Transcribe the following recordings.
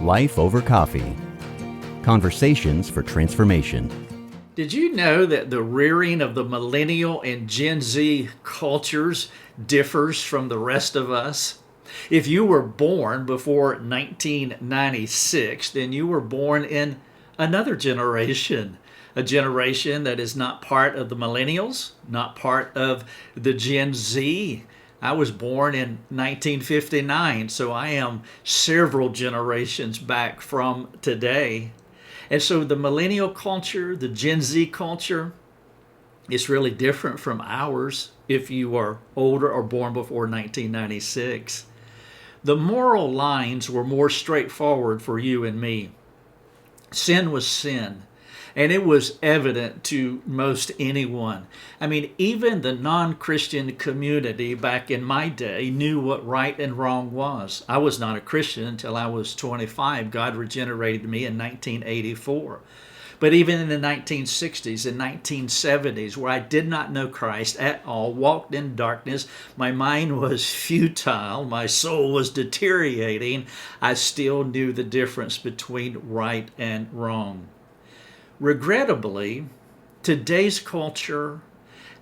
Life Over Coffee. Conversations for Transformation. Did you know that the rearing of the Millennial and Gen-Z cultures differs from the rest of us? If you were born before 1996, then you were born in another generation, a generation that is not part of the Millennials, not part of the Gen Z. I was born in 1959, so I am several generations back from today. And so the millennial culture, the Gen Z culture, is really different from ours if you are older or born before 1996. The moral lines were more straightforward for you and me. Sin was sin, and it was evident to most anyone. I mean, even the non-Christian community back in my day knew what right and wrong was. I was not a Christian until I was 25. God regenerated me in 1984. But even in the 1960s and 1970s, where I did not know Christ at all, walked in darkness, my mind was futile, my soul was deteriorating, I still knew the difference between right and wrong. Regrettably, today's culture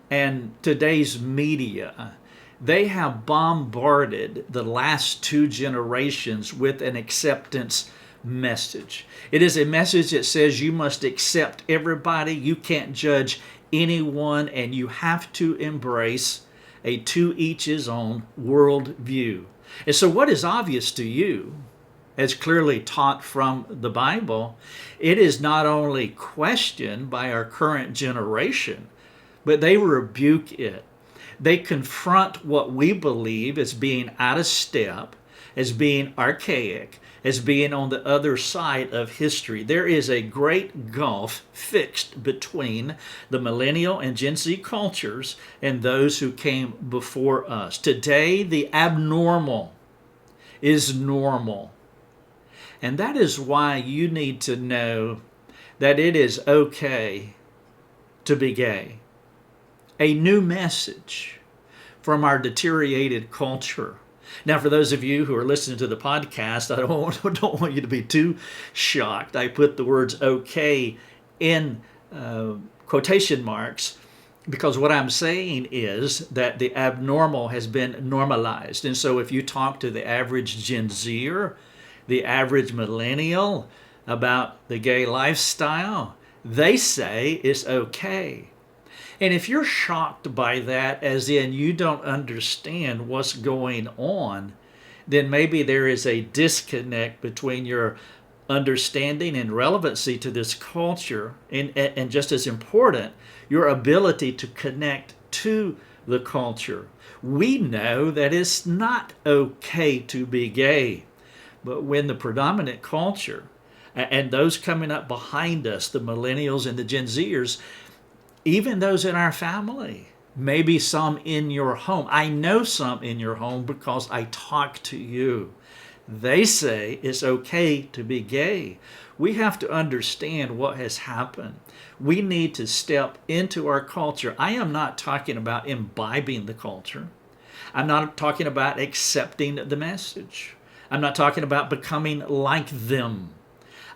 and today's media, they have bombarded the last two generations with an acceptance message. It is a message that says you must accept everybody, you can't judge anyone, and you have to embrace a to each his own worldview. And so what is obvious to you, as clearly taught from the Bible, it is not only questioned by our current generation, but they rebuke it. They confront what we believe as being out of step, as being archaic, as being on the other side of history. There is a great gulf fixed between the millennial and Gen Z cultures and those who came before us. Today, the abnormal is normal. And that is why you need to know that it is okay to be gay. A new message from our deteriorated culture. Now, for those of you who are listening to the podcast, I don't want you to be too shocked. I put the words okay in quotation marks because what I'm saying is that the abnormal has been normalized. And so if you talk to the average Gen Zer, the average millennial about the gay lifestyle, they say it's okay. And if you're shocked by that, as in you don't understand what's going on, then maybe there is a disconnect between your understanding and relevancy to this culture, and just as important, your ability to connect to the culture. We know that it's not okay to be gay, but when the predominant culture and those coming up behind us, the millennials and the Gen Zers, even those in our family, maybe some in your home. I know some in your home because I talk to you. They say it's okay to be gay. We have to understand what has happened. We need to step into our culture. I am not talking about imbibing the culture. I'm not talking about accepting the message. I'm not talking about becoming like them.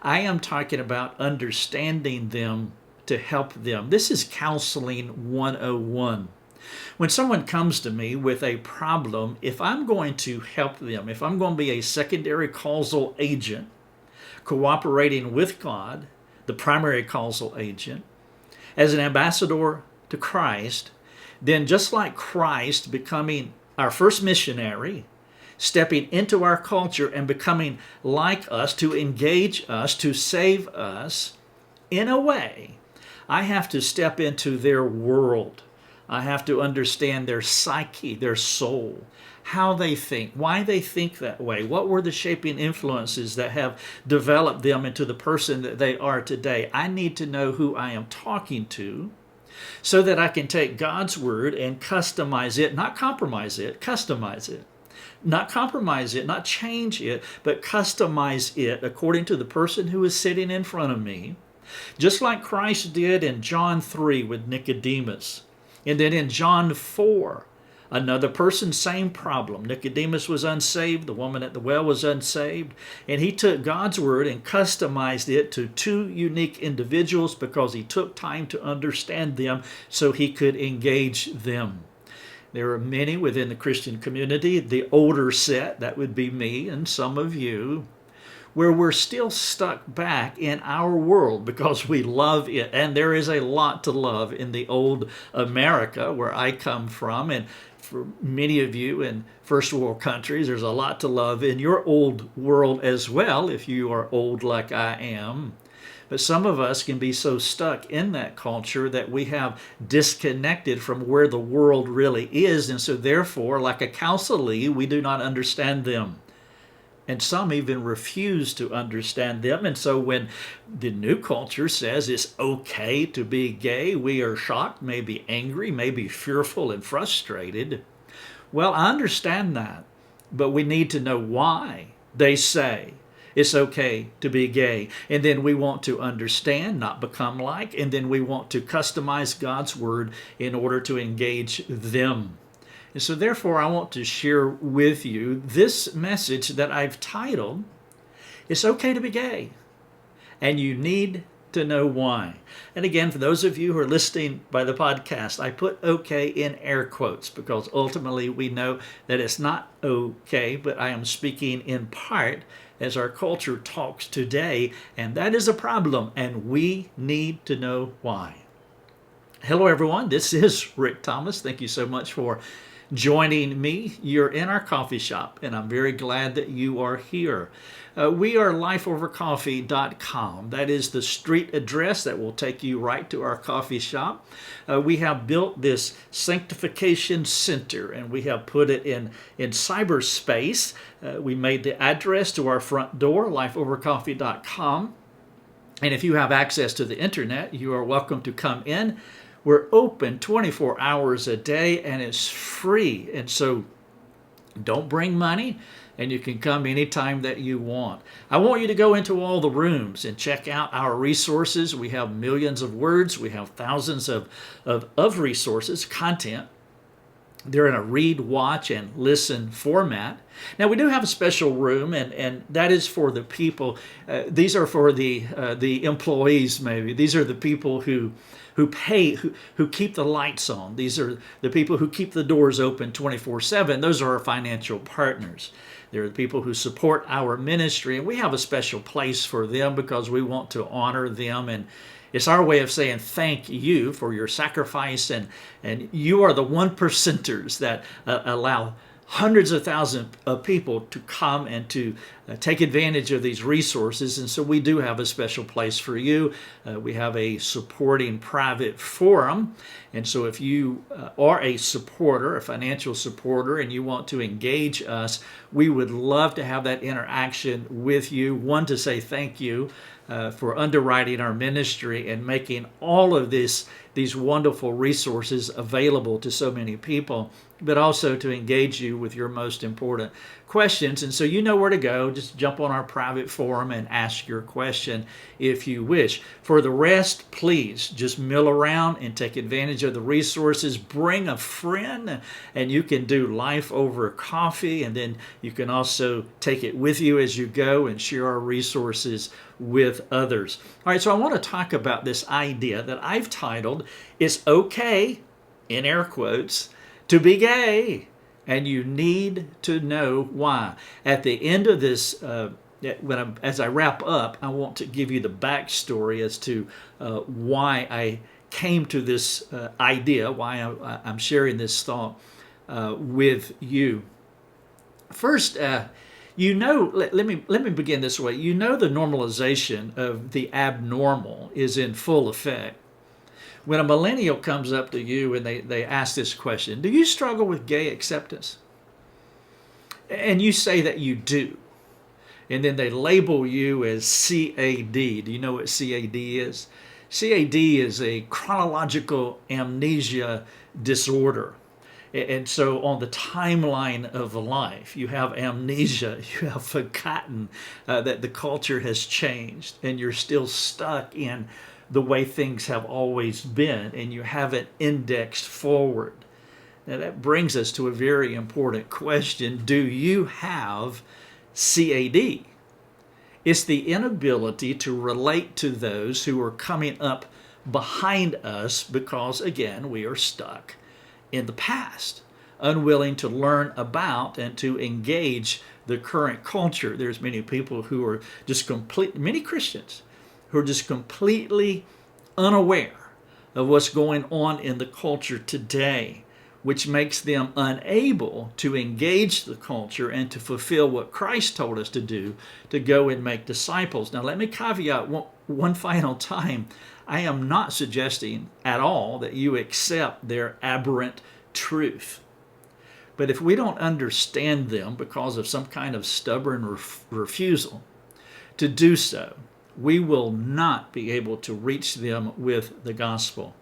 I am talking about understanding them to help them. This is counseling 101. When someone comes to me with a problem, if I'm going to help them, if I'm going to be a secondary causal agent, cooperating with God, the primary causal agent, as an ambassador to Christ, then just like Christ becoming our first missionary, stepping into our culture and becoming like us, to engage us, to save us, in a way, I have to step into their world. I have to understand their psyche, their soul, how they think, why they think that way, what were the shaping influences that have developed them into the person that they are today. I need to know who I am talking to so that I can take God's word and customize it, not compromise it, customize it. Not compromise it, not change it, but customize it according to the person who is sitting in front of me. Just like Christ did in John 3 with Nicodemus. And then in John 4, Another person, same problem. Nicodemus was unsaved. The woman at the well was unsaved. And he took God's word and customized it to two unique individuals because he took time to understand them so he could engage them. There are many within the Christian community, the older set, that would be me and some of you, where we're still stuck back in our world because we love it. And there is a lot to love in the old America where I come from. And for many of you in first world countries, there's a lot to love in your old world as well, if you are old like I am. But some of us can be so stuck in that culture that we have disconnected from where the world really is. And so therefore, like a counselee, we do not understand them. And some even refuse to understand them. And so when the new culture says it's okay to be gay, we are shocked, maybe angry, maybe fearful and frustrated. Well, I understand that, but we need to know why they say it's okay to be gay. And then we want to understand, not become like, and then we want to customize God's word in order to engage them. And so therefore, I want to share with you this message that I've titled, It's Okay to be Gay, and You Need to Know Why. And again, for those of you who are listening by the podcast, I put okay in air quotes because ultimately we know that it's not okay, but I am speaking in part as our culture talks today, and that is a problem, and we need to know why. Hello, everyone. This is Rick Thomas. Thank you so much for joining me. You're in our coffee shop, and I'm very glad that you are here. We are lifeovercoffee.com. That is the street address that will take you right to our coffee shop. We have built this sanctification center, and we have put it in cyberspace. We made the address to our front door, lifeovercoffee.com. And if you have access to the internet, you are welcome to come in. We're open 24 hours a day, and it's free. And so don't bring money, and you can come anytime that you want. I want you to go into all the rooms and check out our resources. We have millions of words. We have thousands of resources, content. They're in a read, watch, and listen format. Now, we do have a special room, and that is for the people. These are for the employees, maybe. These are the people who pay, who keep the lights on. These are the people who keep the doors open 24/7. Those are our financial partners. They're the people who support our ministry, and we have a special place for them because we want to honor them, and it's our way of saying thank you for your sacrifice, and you are the 1%ers that allow hundreds of thousands of people to come and to take advantage of these resources. And so we do have a special place for you. We have a supporting private forum. And so if you are a supporter, a financial supporter, and you want to engage us, we would love to have that interaction with you. One, to say thank you for underwriting our ministry and making all of these wonderful resources available to so many people, but also to engage you with your most important questions. And so you know where to go. Just jump on our private forum and ask your question if you wish. For the rest, please just mill around and take advantage of the resources. Bring a friend, and you can do life over coffee, and then you can also take it with you as you go and share our resources with others. All right, so I want to talk about this idea that I've titled, It's Okay, in air quotes, to be gay, and you need to know why. At the end of this, as I wrap up, I want to give you the backstory as to why I came to this idea, why I'm sharing this thought with you. First, let me begin this way. You know, the normalization of the abnormal is in full effect. When a millennial comes up to you and they ask this question, do you struggle with gay acceptance? And you say that you do. And then they label you as CAD. Do you know what CAD is? CAD is a chronological amnesia disorder. And so on the timeline of life, you have amnesia, you have forgotten that the culture has changed, and you're still stuck in the way things have always been, and you haven't indexed forward. Now that brings us to a very important question. Do you have CAD? It's the inability to relate to those who are coming up behind us because, again, we are stuck in the past, unwilling to learn about and to engage the current culture. There's many people who are just many Christians who are just completely unaware of what's going on in the culture today, which makes them unable to engage the culture and to fulfill what Christ told us to do, to go and make disciples. Now, let me caveat one final time. I am not suggesting at all that you accept their aberrant truth. But if we don't understand them because of some kind of stubborn refusal to do so, we will not be able to reach them with the gospel.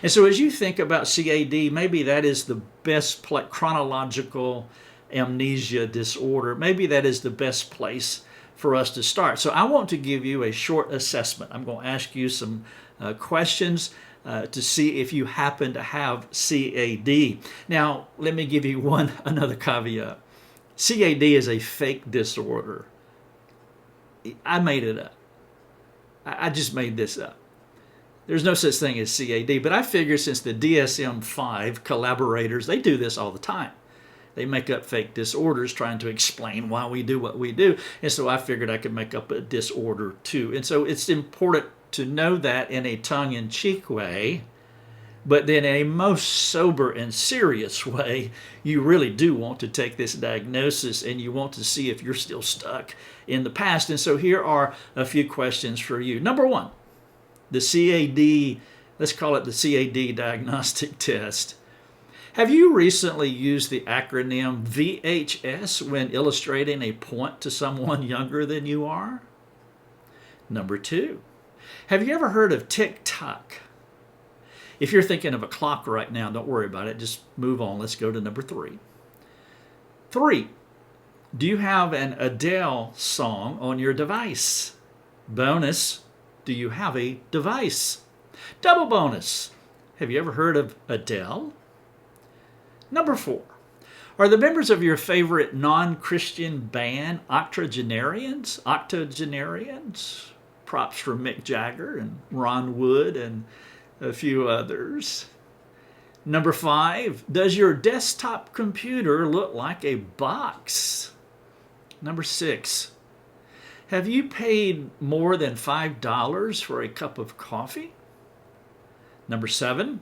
And so as you think about CAD, maybe that is the best chronological amnesia disorder. Maybe that is the best place for us to start. So I want to give you a short assessment. I'm going to ask you some questions to see if you happen to have CAD. Now, let me give you another caveat. CAD is a fake disorder. I made it up. I just made this up. There's no such thing as CAD, but I figure since the DSM-5 collaborators, they do this all the time. They make up fake disorders trying to explain why we do what we do. And so I figured I could make up a disorder too. And so it's important to know that in a tongue-in-cheek way, but then in a most sober and serious way, you really do want to take this diagnosis and you want to see if you're still stuck in the past. And so here are a few questions for you. Number one, the CAD, let's call it the CAD diagnostic test. Have you recently used the acronym VHS when illustrating a point to someone younger than you are? Number two, have you ever heard of tick-tock? If you're thinking of a clock right now, don't worry about it. Just move on. Let's go to number three. Three, do you have an Adele song on your device? Bonus, do you have a device? Double bonus, have you ever heard of Adele? Number four, are the members of your favorite non-Christian band octogenarians? Octogenarians? Props for Mick Jagger and Ron Wood and a few others. Number five, does your desktop computer look like a box? Number six, have you paid more than $5 for a cup of coffee? Number seven,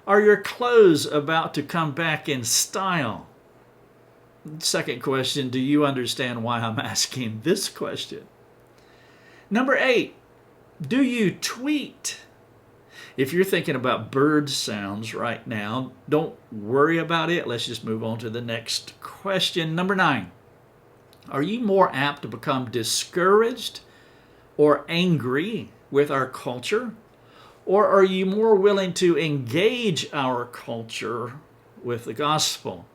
are your clothes about to come back in style? Second question, do you understand why I'm asking this question? Number eight, do you tweet? If you're thinking about bird sounds right now, don't worry about it. Let's just move on to the next question. Number nine, are you more apt to become discouraged or angry with our culture? Or are you more willing to engage our culture with the gospel?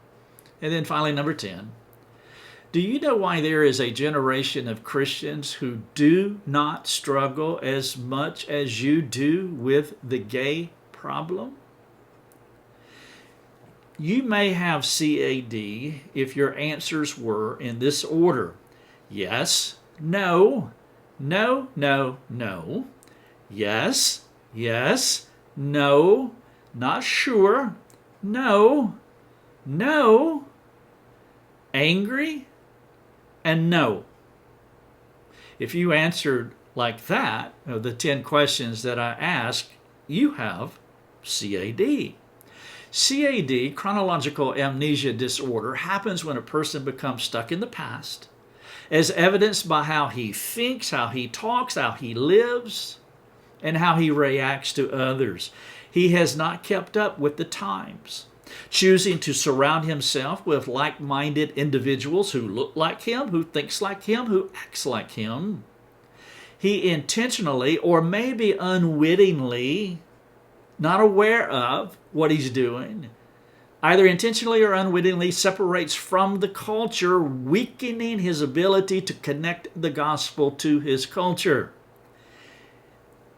And then finally, number 10, do you know why there is a generation of Christians who do not struggle as much as you do with the gay problem? You may have CAD if your answers were in this order: yes, no, no, no, no, yes, yes, no, not sure, no, no, angry, and no. If you answered like that, of the 10 questions that I asked, you have CAD. CAD, chronological amnesia disorder, happens when a person becomes stuck in the past, as evidenced by how he thinks, how he talks, how he lives, and how he reacts to others. He has not kept up with the times, choosing to surround himself with like-minded individuals who look like him, who thinks like him, who acts like him. He intentionally, or maybe unwittingly, not aware of what he's doing, either intentionally or unwittingly separates from the culture, weakening his ability to connect the gospel to his culture.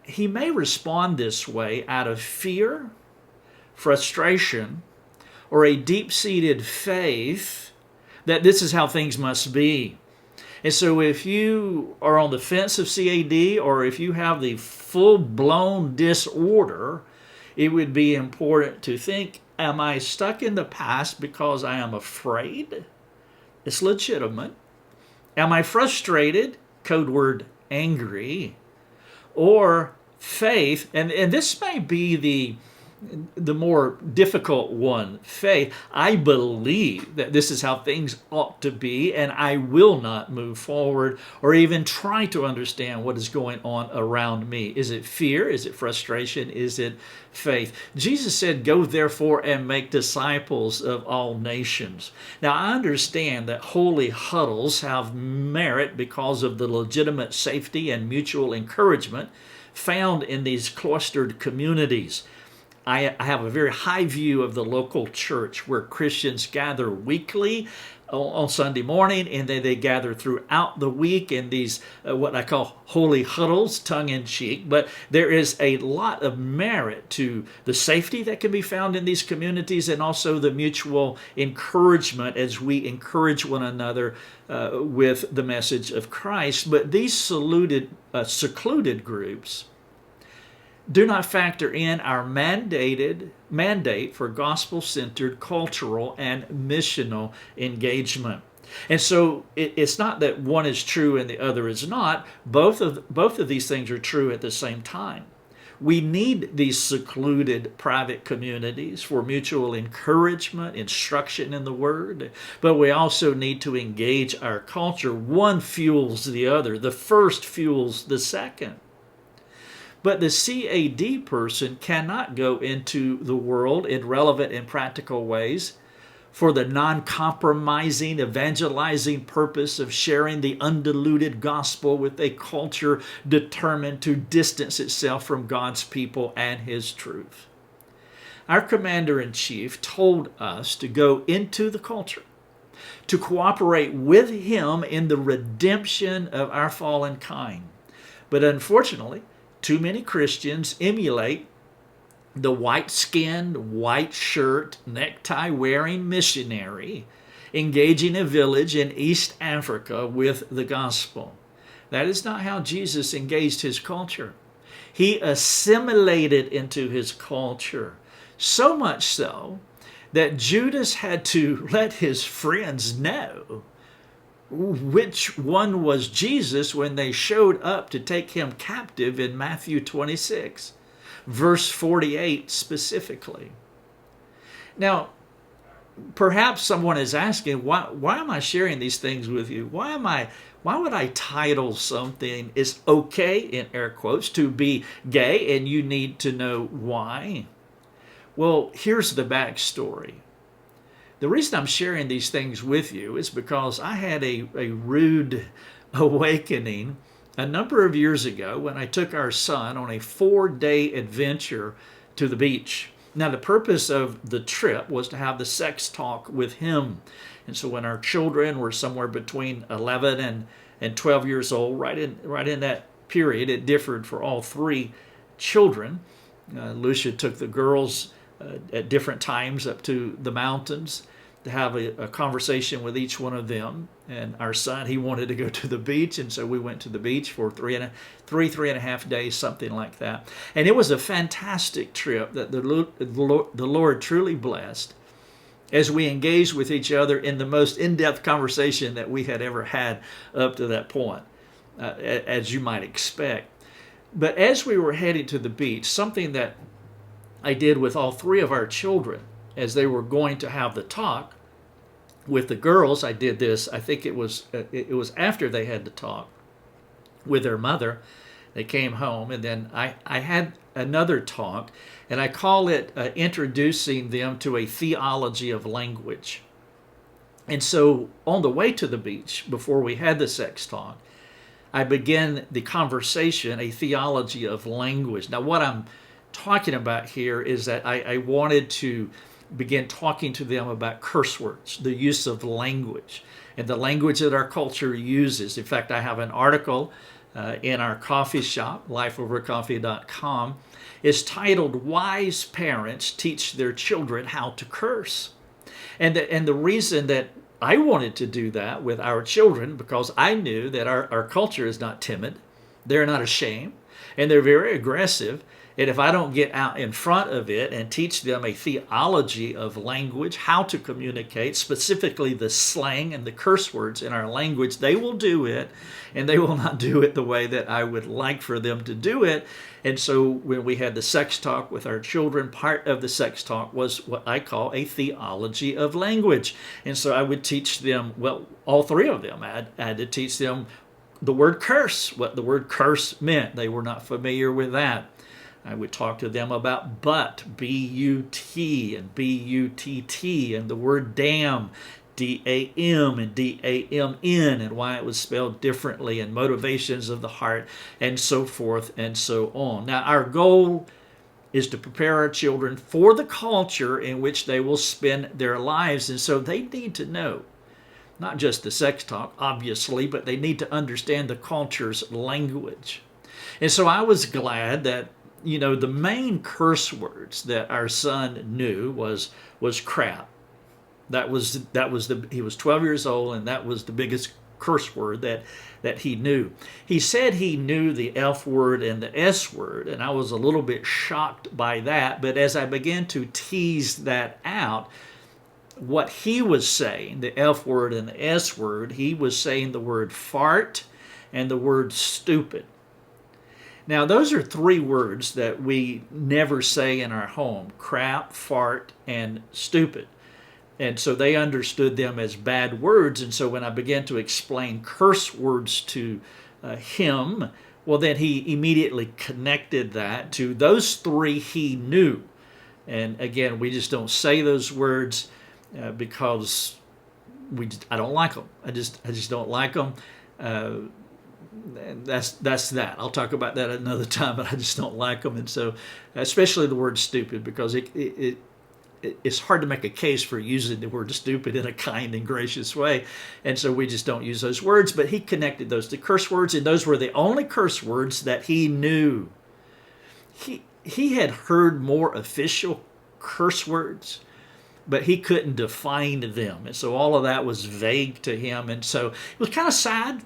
He may respond this way out of fear, frustration, or a deep-seated faith that this is how things must be. And so if you are on the fence of CAD, or if you have the full-blown disorder, it would be important to think, am I stuck in the past because I am afraid? It's legitimate. Am I frustrated? Code word angry. Or faith, and this may be the more difficult one, faith. I believe that this is how things ought to be, and I will not move forward or even try to understand what is going on around me. Is it fear? Is it frustration? Is it faith? Jesus said, "Go therefore and make disciples of all nations." Now, I understand that holy huddles have merit because of the legitimate safety and mutual encouragement found in these cloistered communities. I have a very high view of the local church where Christians gather weekly on Sunday morning, and then they gather throughout the week in these what I call holy huddles, tongue-in-cheek. But there is a lot of merit to the safety that can be found in these communities, and also the mutual encouragement as we encourage one another with the message of Christ. But these secluded groups do not factor in our mandate for gospel-centered cultural and missional engagement. And so it's not that one is true and the other is not. Both of these things are true at the same time. We need these secluded private communities for mutual encouragement, instruction in the Word, but we also need to engage our culture. One fuels the other. The first fuels the second. But the CAD person cannot go into the world in relevant and practical ways for the non-compromising, evangelizing purpose of sharing the undiluted gospel with a culture determined to distance itself from God's people and His truth. Our commander-in-chief told us to go into the culture, to cooperate with Him in the redemption of our fallen kind. But unfortunately, too many Christians emulate the white-skinned, white shirt, necktie-wearing missionary engaging a village in East Africa with the gospel. That is not how Jesus engaged His culture. He assimilated into His culture, so much so that Judas had to let his friends know which one was Jesus when they showed up to take Him captive in Matthew 26, verse 48 specifically. Now, perhaps someone is asking, why am I sharing these things with you? Why would I title something "It's okay," in air quotes, to be gay, and you need to know why? Well, here's the backstory. The reason I'm sharing these things with you is because I had a rude awakening a number of years ago when I took our son on a 4-day adventure to the beach. Now, the purpose of the trip was to have the sex talk with him. And so when our children were somewhere between 11 and 12 years old, right in that period, it differed for all three children. Lucia took the girls at different times up to the mountains to have a conversation with each one of them. And our son, he wanted to go to the beach, and so we went to the beach for three and a half days, something like that. And it was a fantastic trip that the Lord truly blessed as we engaged with each other in the most in-depth conversation that we had ever had up to that point, as you might expect. But as we were heading to the beach, something that I did with all three of our children as they were going to have the talk with the girls, I did this, I think it was after they had the talk with their mother. They came home, and then I had another talk, and I call it introducing them to a theology of language. And so on the way to the beach, before we had the sex talk, I began the conversation, a theology of language. Now, what I'm talking about here is that I wanted to begin talking to them about curse words, the use of language, and the language that our culture uses. In fact, I have an article in our coffee shop, lifeovercoffee.com. It's titled "Wise Parents Teach Their Children How to Curse." And the reason that I wanted to do that with our children, because I knew that our culture is not timid. They're not ashamed, and they're very aggressive. And if I don't get out in front of it and teach them a theology of language, how to communicate, specifically the slang and the curse words in our language, they will do it, and they will not do it the way that I would like for them to do it. And so when we had the sex talk with our children, part of the sex talk was what I call a theology of language. And so I would teach them, well, all three of them. I had to teach them the word curse, what the word curse meant. They were not familiar with that. I would talk to them about but, B-U-T and B-U-T-T, and the word damn, D-A-M and D-A-M-N, and why it was spelled differently, and motivations of the heart, and so forth and so on. Now, our goal is to prepare our children for the culture in which they will spend their lives, and so they need to know not just the sex talk, obviously, but they need to understand the culture's language. And so I was glad that the main curse words that our son knew was crap. He was 12 years old, and that was the biggest curse word that he knew. He said he knew the F word and the S word, and I was a little bit shocked by that. But as I began to tease that out, what he was saying, the F word and the S word, he was saying the word fart and the word stupid. Now, those are three words that we never say in our home: crap, fart, and stupid. And so they understood them as bad words. And so when I began to explain curse words to him, well, then he immediately connected that to those three he knew. And again, we just don't say those words because I don't like them. I just don't like them. And that's that. I'll talk about that another time, but I just don't like them. And so, especially the word stupid, because it's hard to make a case for using the word stupid in a kind and gracious way. And so we just don't use those words. But he connected those to curse words, and those were the only curse words that he knew. He had heard more official curse words, but he couldn't define them. And so all of that was vague to him. And so it was kind of sad.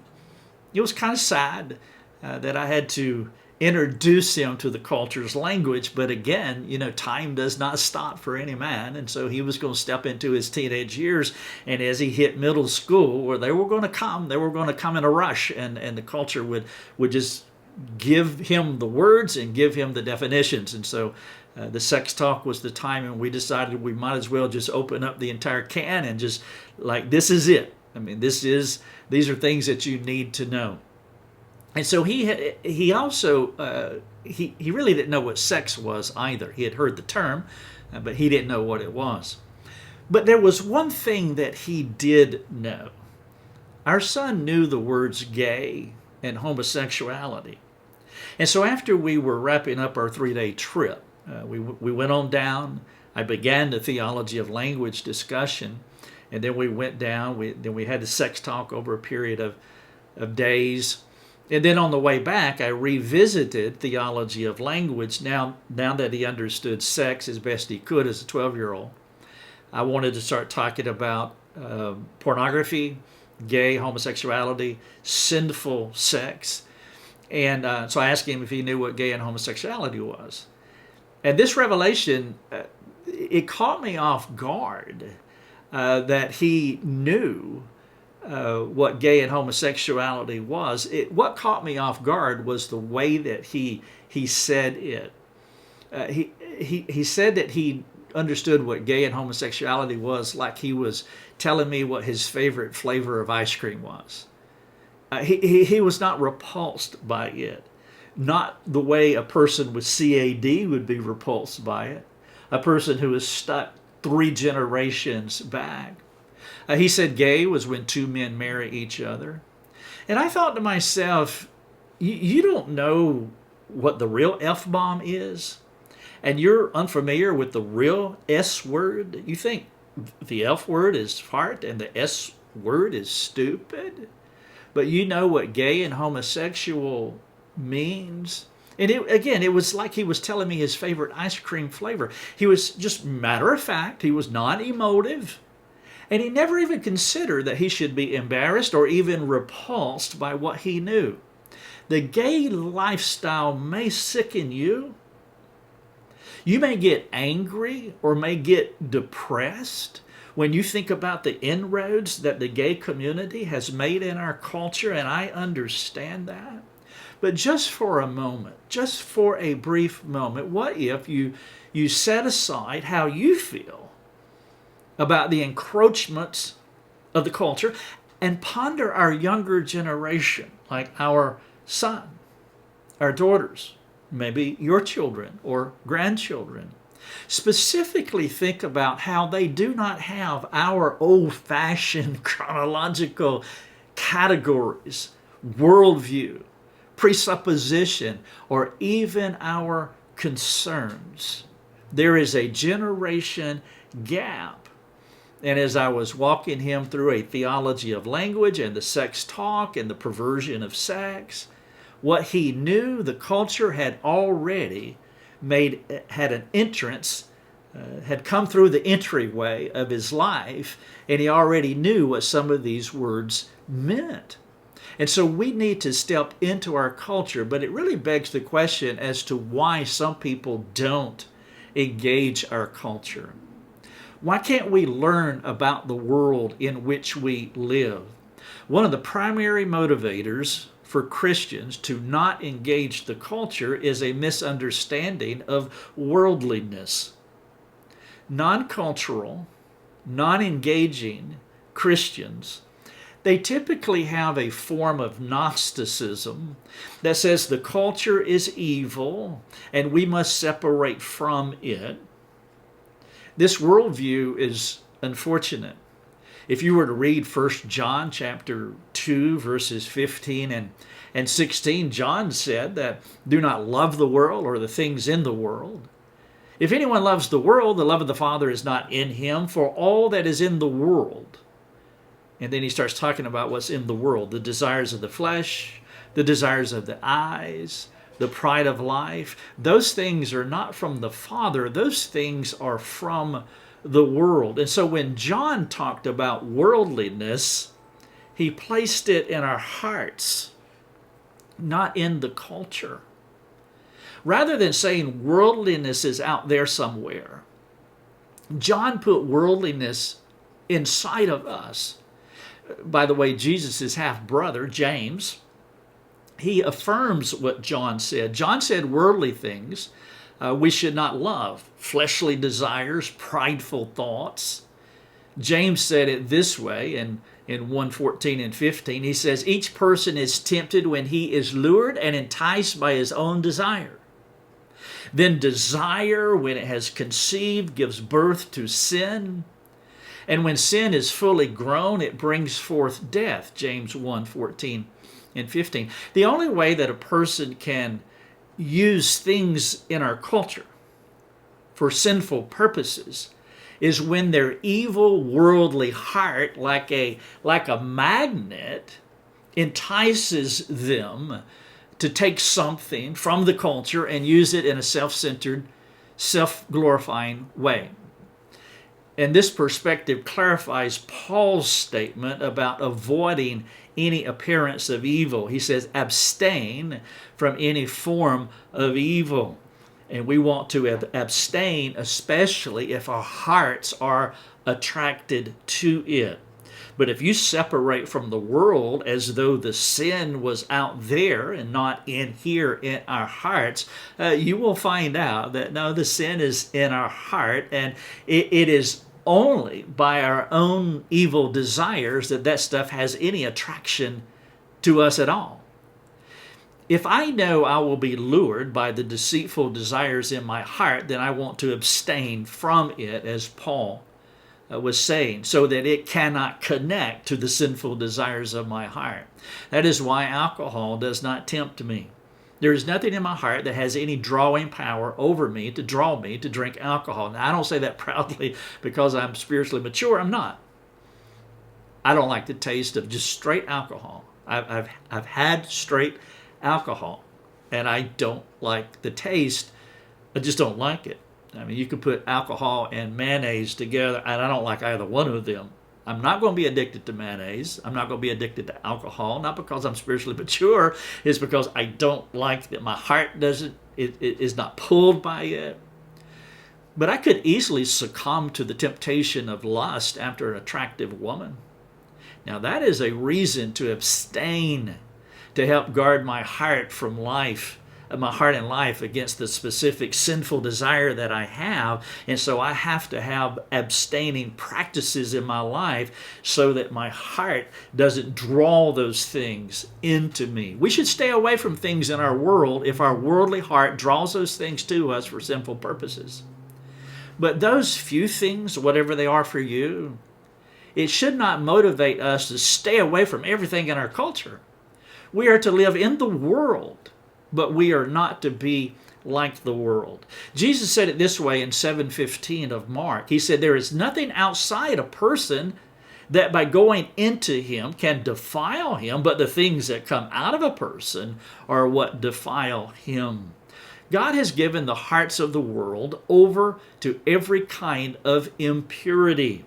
It was kind of sad that I had to introduce him to the culture's language. But again, time does not stop for any man. And so he was going to step into his teenage years. And as he hit middle school, where they were going to come in a rush. And the culture would just give him the words and give him the definitions. And so the sex talk was the time, and we decided we might as well just open up the entire can and just this is it. I mean, these are things that you need to know. And so he also he really didn't know what sex was either. He had heard the term, but he didn't know what it was. But there was one thing that he did know. Our son knew the words gay and homosexuality. And so after we were wrapping up our 3-day trip, we went on down. I began the theology of language discussion. And then we went down. Then we had the sex talk over a period of days. And then on the way back, I revisited theology of language. Now that he understood sex as best he could as a 12-year-old, I wanted to start talking about pornography, gay, homosexuality, sinful sex. And so I asked him if he knew what gay and homosexuality was. And this revelation, it caught me off guard. That he knew what gay and homosexuality was. What caught me off guard was the way that he said it. He said that he understood what gay and homosexuality was like he was telling me what his favorite flavor of ice cream was. He was not repulsed by it. Not the way a person with CAD would be repulsed by it. A person who is stuck 3 generations back. He said gay was when two men marry each other. And I thought to myself, you don't know what the real F-bomb is? And you're unfamiliar with the real S word? You think the F word is fart and the S word is stupid? But you know what gay and homosexual means? And it was like he was telling me his favorite ice cream flavor. He was just matter of fact. He was not emotive. And he never even considered that he should be embarrassed or even repulsed by what he knew. The gay lifestyle may sicken you. You may get angry or may get depressed when you think about the inroads that the gay community has made in our culture, and I understand that. But just for a moment, just for a brief moment, what if you set aside how you feel about the encroachments of the culture and ponder our younger generation, like our son, our daughters, maybe your children or grandchildren. Specifically think about how they do not have our old-fashioned chronological categories, worldview, presupposition, or even our concerns. There is a generation gap. And as I was walking him through a theology of language and the sex talk and the perversion of sex, what he knew, the culture had already had an entrance, had come through the entryway of his life, and he already knew what some of these words meant. And so we need to step into our culture, but it really begs the question as to why some people don't engage our culture. Why can't we learn about the world in which we live? One of the primary motivators for Christians to not engage the culture is a misunderstanding of worldliness. Non-cultural, non-engaging Christians, they typically have a form of Gnosticism that says the culture is evil and we must separate from it. This worldview is unfortunate. If you were to read 1 John chapter 2, verses 15 and 16, John said that do not love the world or the things in the world. If anyone loves the world, the love of the Father is not in him, for all that is in the world. And then he starts talking about what's in the world, the desires of the flesh, the desires of the eyes, the pride of life. Those things are not from the Father. Those things are from the world. And so when John talked about worldliness, he placed it in our hearts, not in the culture. Rather than saying worldliness is out there somewhere, John put worldliness inside of us. By the way, Jesus' half-brother, James, he affirms what John said. John said worldly things we should not love, fleshly desires, prideful thoughts. James said it this way in 1:14 and 15. He says, each person is tempted when he is lured and enticed by his own desire. Then desire, when it has conceived, gives birth to sin. And when sin is fully grown, it brings forth death. James 1:14 and 15. The only way that a person can use things in our culture for sinful purposes is when their evil worldly heart, like a magnet, entices them to take something from the culture and use it in a self-centered, self-glorifying way. And this perspective clarifies Paul's statement about avoiding any appearance of evil. He says, abstain from any form of evil. And we want to abstain, especially if our hearts are attracted to it. But if you separate from the world as though the sin was out there and not in here in our hearts, you will find out that no, the sin is in our heart, and it is only by our own evil desires that stuff has any attraction to us at all. If I know I will be lured by the deceitful desires in my heart, then I want to abstain from it, as Paul was saying, so that it cannot connect to the sinful desires of my heart. That is why alcohol does not tempt me. There is nothing in my heart that has any drawing power over me to draw me to drink alcohol. Now, I don't say that proudly because I'm spiritually mature. I'm not. I don't like the taste of just straight alcohol. I've had straight alcohol, and I don't like the taste. I just don't like it. I mean, you could put alcohol and mayonnaise together, and I don't like either one of them. I'm not going to be addicted to mayonnaise. I'm not going to be addicted to alcohol, not because I'm spiritually mature. It's because I don't like that. My heart doesn't, it is not pulled by it. But I could easily succumb to the temptation of lust after an attractive woman. Now that is a reason to abstain, to help guard my heart from life, my heart and life against the specific sinful desire that I have. And so I have to have abstaining practices in my life so that my heart doesn't draw those things into me. We should stay away from things in our world if our worldly heart draws those things to us for sinful purposes. But those few things, whatever they are for you, it should not motivate us to stay away from everything in our culture. We are to live in the world, but we are not to be like the world. Jesus said it this way in 7:15 of Mark. He said, there is nothing outside a person that by going into him can defile him, but the things that come out of a person are what defile him. God has given the hearts of the world over to every kind of impurity.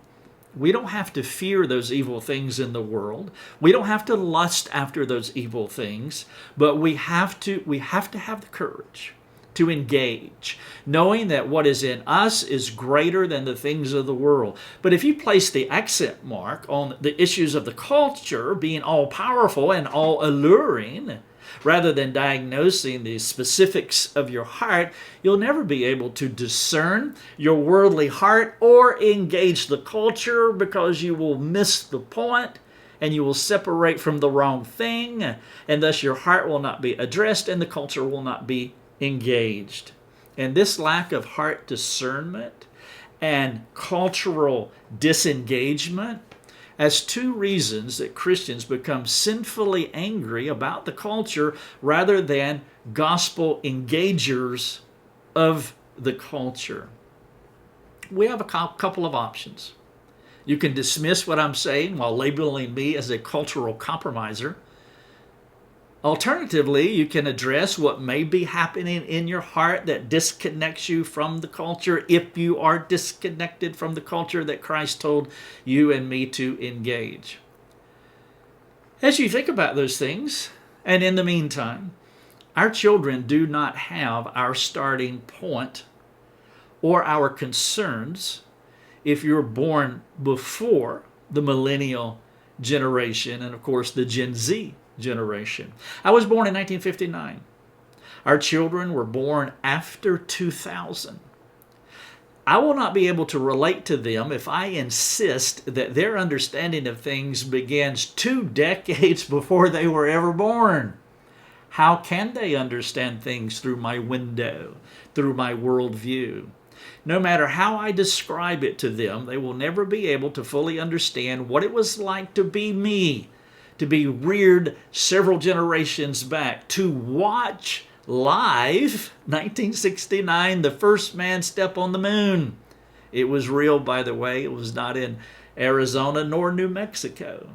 We don't have to fear those evil things in the world. We don't have to lust after those evil things, but we have to have the courage to engage, knowing that what is in us is greater than the things of the world. But if you place the accent mark on the issues of the culture being all powerful and all alluring, rather than diagnosing the specifics of your heart, you'll never be able to discern your worldly heart or engage the culture, because you will miss the point and you will separate from the wrong thing, and thus your heart will not be addressed and the culture will not be engaged. And this lack of heart discernment and cultural disengagement as two reasons that Christians become sinfully angry about the culture rather than gospel engagers of the culture. We have a couple of options. You can dismiss what I'm saying while labeling me as a cultural compromiser. Alternatively, you can address what may be happening in your heart that disconnects you from the culture, if you are disconnected from the culture that Christ told you and me to engage. As you think about those things, and in the meantime, our children do not have our starting point or our concerns if you're born before the millennial generation and, of course, the Gen Z generation. I was born in 1959. Our children were born after 2000. I will not be able to relate to them if I insist that their understanding of things begins 2 decades before they were ever born. How can they understand things through my window, through my worldview? No matter how I describe it to them, they will never be able to fully understand what it was like to be me, to be reared several generations back, to watch live 1969, the first man step on the moon. It was real, by the way. It was not in Arizona nor New Mexico.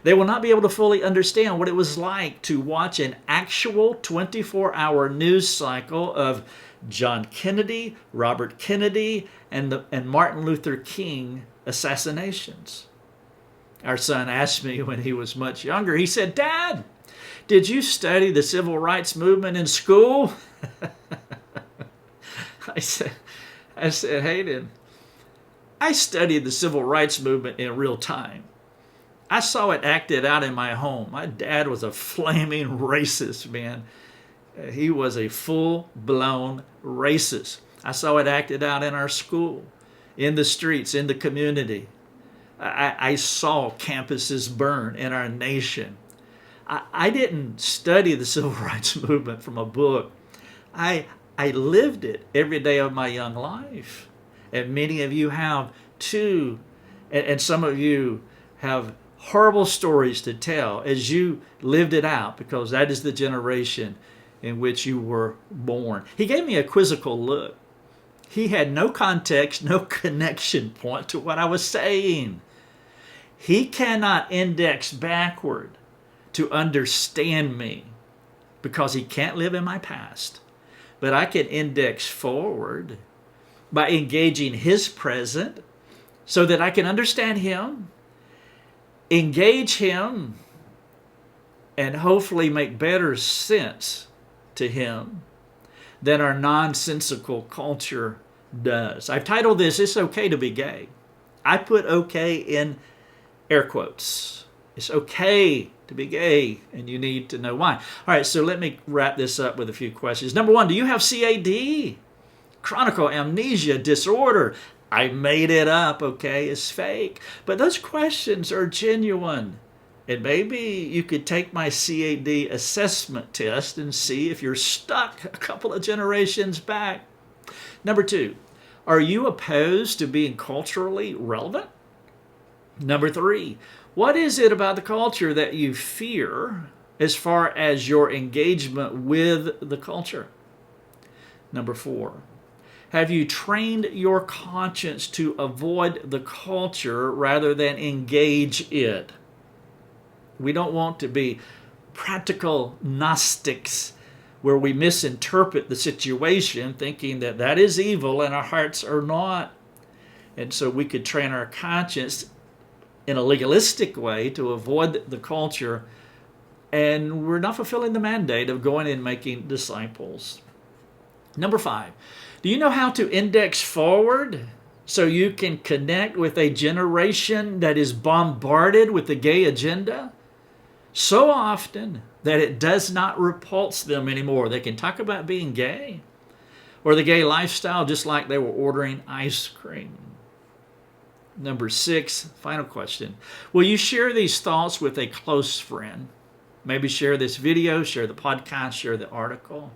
They will not be able to fully understand what it was like to watch an actual 24-hour news cycle of John Kennedy, Robert Kennedy, and Martin Luther King assassinations. Our son asked me when he was much younger, he said, "Dad, did you study the civil rights movement in school?" I said, Hayden, I studied the civil rights movement in real time. I saw it acted out in my home. My dad was a flaming racist, man. He was a full-blown racist. I saw it acted out in our school, in the streets, in the community. I saw campuses burn in our nation. I didn't study the civil rights movement from a book. I lived it every day of my young life. And many of you have too. And some of you have horrible stories to tell as you lived it out, because that is the generation in which you were born. He gave me a quizzical look. He had no context, no connection point to what I was saying. He cannot index backward to understand me because he can't live in my past. But I can index forward by engaging his present so that I can understand him engage him and hopefully make better sense to him than our nonsensical culture does. I've titled this, It's Okay to Be Gay. I put okay in air quotes. It's okay to be gay, and you need to know why. All right, so let me wrap this up with a few questions. Number one, do you have CAD? Chronic amnesia disorder. I made it up, okay? It's fake. But those questions are genuine. And maybe you could take my CAD assessment test and see if you're stuck a couple of generations back. Number two, are you opposed to being culturally relevant? Number three, what is it about the culture that you fear as far as your engagement with the culture? Number four, have you trained your conscience to avoid the culture rather than engage it? We don't want to be practical Gnostics where we misinterpret the situation thinking that that is evil and our hearts are not. And so we could train our conscience in a legalistic way to avoid the culture, and we're not fulfilling the mandate of going and making disciples. Number five, do you know how to index forward so you can connect with a generation that is bombarded with the gay agenda so often that it does not repulse them anymore? They can talk about being gay or the gay lifestyle just like they were ordering ice cream. Number six, final question. Will you share these thoughts with a close friend? Maybe share this video, share the podcast, share the article,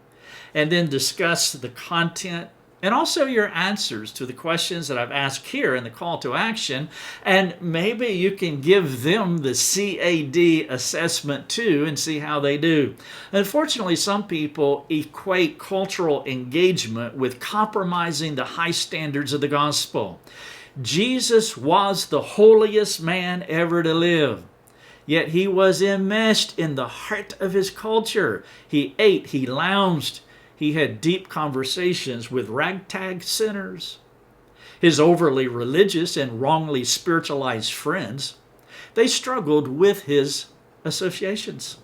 and then discuss the content and also your answers to the questions that I've asked here in the call to action. And maybe you can give them the CAD assessment too and see how they do. Unfortunately, some people equate cultural engagement with compromising the high standards of the gospel. Jesus was the holiest man ever to live, yet he was enmeshed in the heart of his culture. He ate, he lounged, he had deep conversations with ragtag sinners. His overly religious and wrongly spiritualized friends, they struggled with his associations.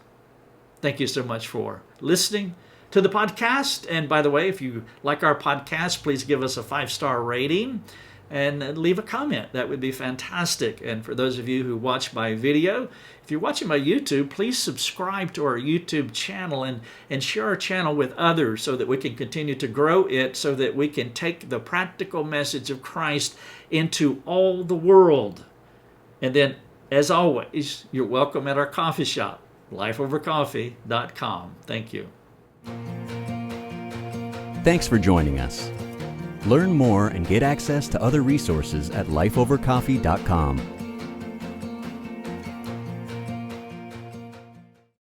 Thank you so much for listening to the podcast. And by the way, if you like our podcast, please give us a 5-star rating and leave a comment. That would be fantastic. And for those of you who watch by video, if you're watching by YouTube, please subscribe to our YouTube channel and share our channel with others so that we can continue to grow it, so that we can take the practical message of Christ into all the world. And then, as always, you're welcome at our coffee shop, lifeovercoffee.com. Thank you. Thanks for joining us. Learn more and get access to other resources at lifeovercoffee.com.